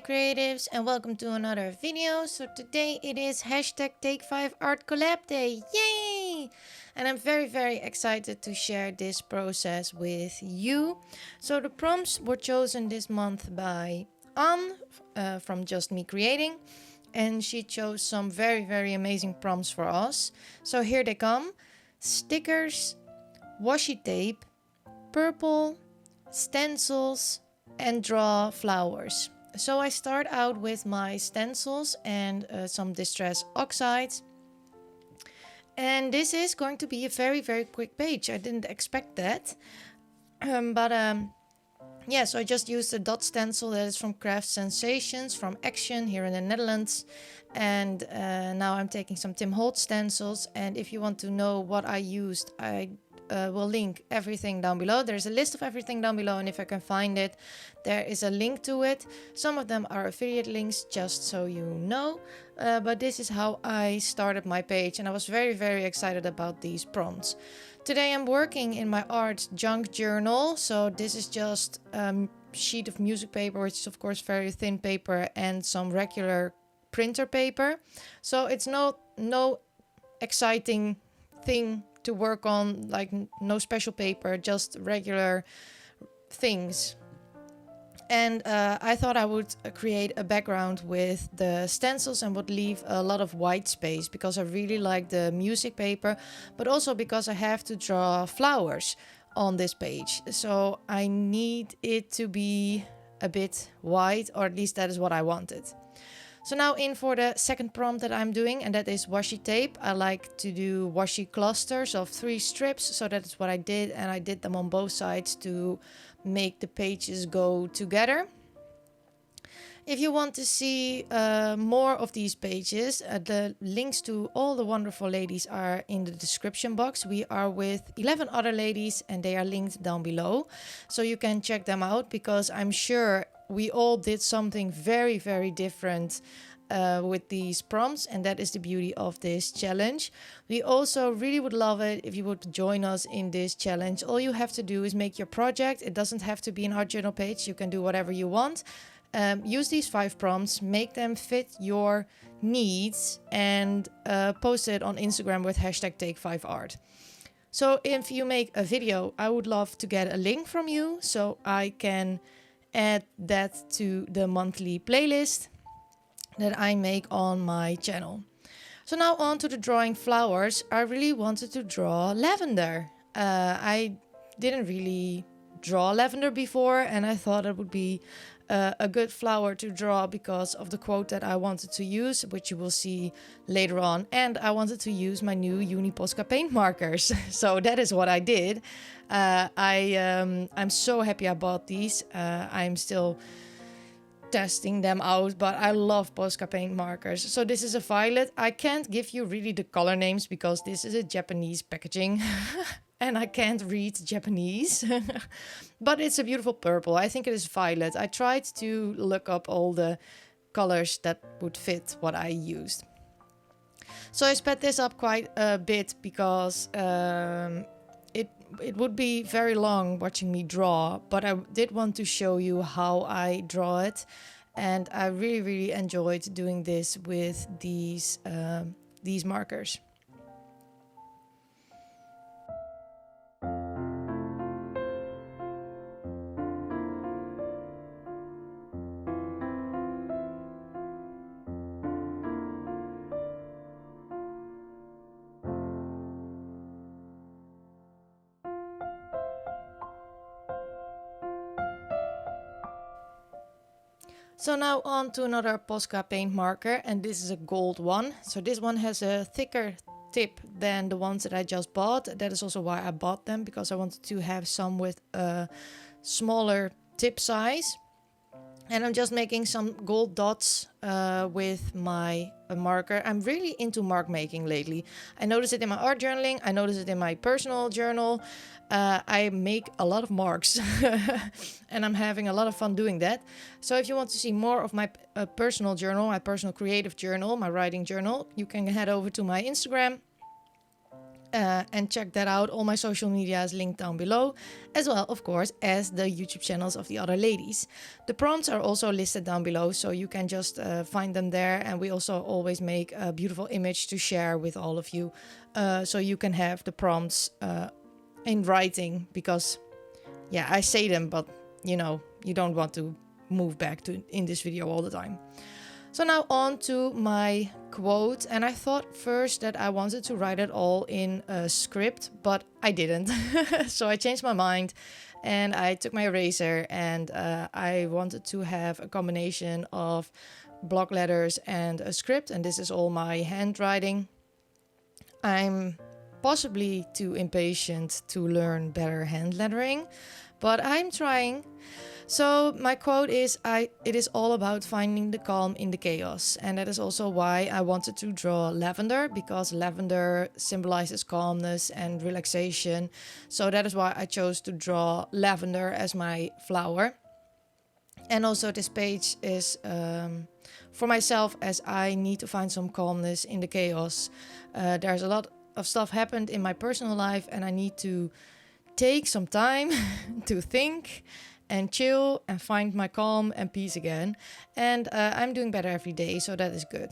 creatives, and welcome to another video. So today it is hashtag Take 5 Art Collab Day. Yay! And I'm very excited to share this process with you. So the prompts were chosen this month by Anne from Just Me Creating. And she chose some very amazing prompts for us. So here they come. Stickers, washi tape, purple, stencils, and draw flowers. So I start out with my stencils and some distress oxide. And this is going to be a very quick page. I didn't expect that. Yeah, so I just used a dot stencil that is from Craft Sensations from Action here in the Netherlands. And now I'm taking some Tim Holtz stencils. And if you want to know what I used, I will link everything down below. There's a list of everything down below, and if I can find it, there is a link to it. Some of them are affiliate links, just so you know. But this is how I started my page, and I was very excited about these prompts. Today I'm working in my art junk journal. So this is just a sheet of music paper, which is of course very thin paper, and some regular printer paper. So it's no exciting thing to work on, like no special paper, just regular things. And I thought I would create a background with the stencils and would leave a lot of white space because I really like the music paper, but also because I have to draw flowers on this page. So I need it to be a bit white, or at least that is what I wanted. So now in for the second prompt that I'm doing, and that is washi tape. I like to do washi clusters of 3 strips, so that is what I did, and I did them on both sides to make the pages go together. If you want to see more of these pages, the links to all the wonderful ladies are in the description box. We are with 11 other ladies and they are linked down below, so you can check them out, because I'm sure we all did something very different with these prompts, and that is the beauty of this challenge. We also really would love it if you would join us in this challenge. All you have to do is make your project. It doesn't have to be an art journal page. You can do whatever you want. Use these 5 prompts, make them fit your needs, and post it on Instagram with hashtag Take5Art. So if you make a video, I would love to get a link from you so I can add that to the monthly playlist that I make on my channel. So now on to the drawing flowers. I really wanted to draw lavender. I didn't really draw lavender before, and I thought it would be a good flower to draw because of the quote that I wanted to use, which you will see later on. And I wanted to use my new Uni Posca paint markers. So that is what I did. I'm so happy I bought these. I'm still testing them out, but I love Posca paint markers. So this is a violet. I can't give you really the color names because this is a Japanese packaging and I can't read Japanese. But it's a beautiful purple. I think it is violet. I tried to look up all the colors that would fit what I used. So I sped this up quite a bit because it would be very long watching me draw, but I did want to show you how I draw it, and I really enjoyed doing this with these markers. So now on to another Posca paint marker, and this is a gold one. So this one has a thicker tip than the ones that I just bought. That is also why I bought them, because I wanted to have some with a smaller tip size. And I'm just making some gold dots with my marker. I'm really into mark making lately. I noticed it in my art journaling. I noticed it in my personal journal. I make a lot of marks and I'm having a lot of fun doing that. So if you want to see more of my personal journal, my personal creative journal, my writing journal, you can head over to my Instagram. and check that out. All my social media is linked down below, as well, of course, as the YouTube channels of the other ladies. The prompts are also listed down below, so you can just find them there. And we also always make a beautiful image to share with all of you, so you can have the prompts in writing, because yeah, I say them, but you know, you don't want to move back to in this video all the time. So now on to my quote, and I thought first that I wanted to write it all in a script, but I didn't. So I changed my mind and I took my eraser, and I wanted to have a combination of block letters and a script, and this is all my handwriting. I'm possibly too impatient to learn better hand lettering, but I'm trying. So my quote is, it is all about finding the calm in the chaos. And that is also why I wanted to draw lavender, because lavender symbolizes calmness and relaxation. So that is why I chose to draw lavender as my flower. And also this page is for myself, as I need to find some calmness in the chaos. There's a lot of stuff happened in my personal life, and I need to take some time to think and chill and find my calm and peace again. And I'm doing better every day, so that is good.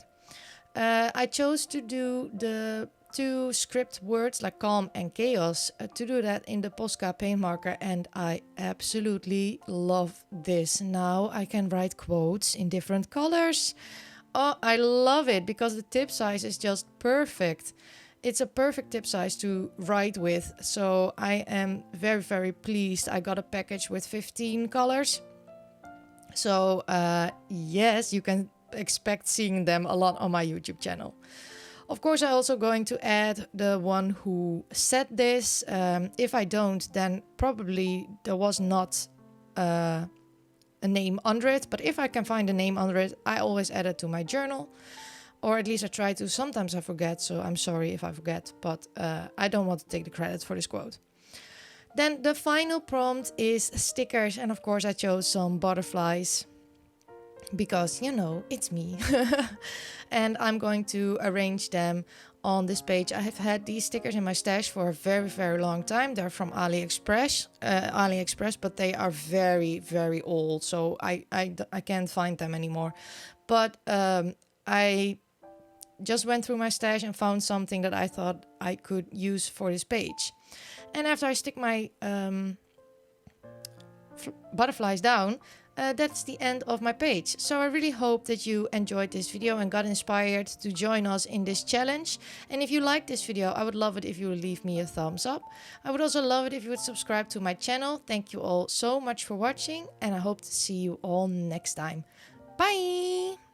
I chose to do the 2 script words like calm and chaos, to do that in the Posca paint marker, and I absolutely love this. Now I can write quotes in different colors. Oh, I love it, because the tip size is just perfect. It's a perfect tip size to write with, so I am very, very pleased. I got a package with 15 colors. So yes, you can expect seeing them a lot on my YouTube channel. Of course, I'm also going to add the one who said this. If I don't, then probably there was not a name under it. But if I can find a name under it, I always add it to my journal. Or at least I try to. Sometimes I forget, so I'm sorry if I forget. But I don't want to take the credit for this quote. Then the final prompt is stickers. And of course I chose some butterflies, because, you know, it's me. And I'm going to arrange them on this page. I have had these stickers in my stash for a very, very long time. They're from AliExpress, but they are very, very old. So I can't find them anymore. But I just went through my stash and found something that I thought I could use for this page. And after I stick my butterflies down, that's the end of my page. So I really hope that you enjoyed this video and got inspired to join us in this challenge. And if you liked this video, I would love it if you would leave me a thumbs up. I would also love it if you would subscribe to my channel. Thank you all so much for watching, and I hope to see you all next time. Bye!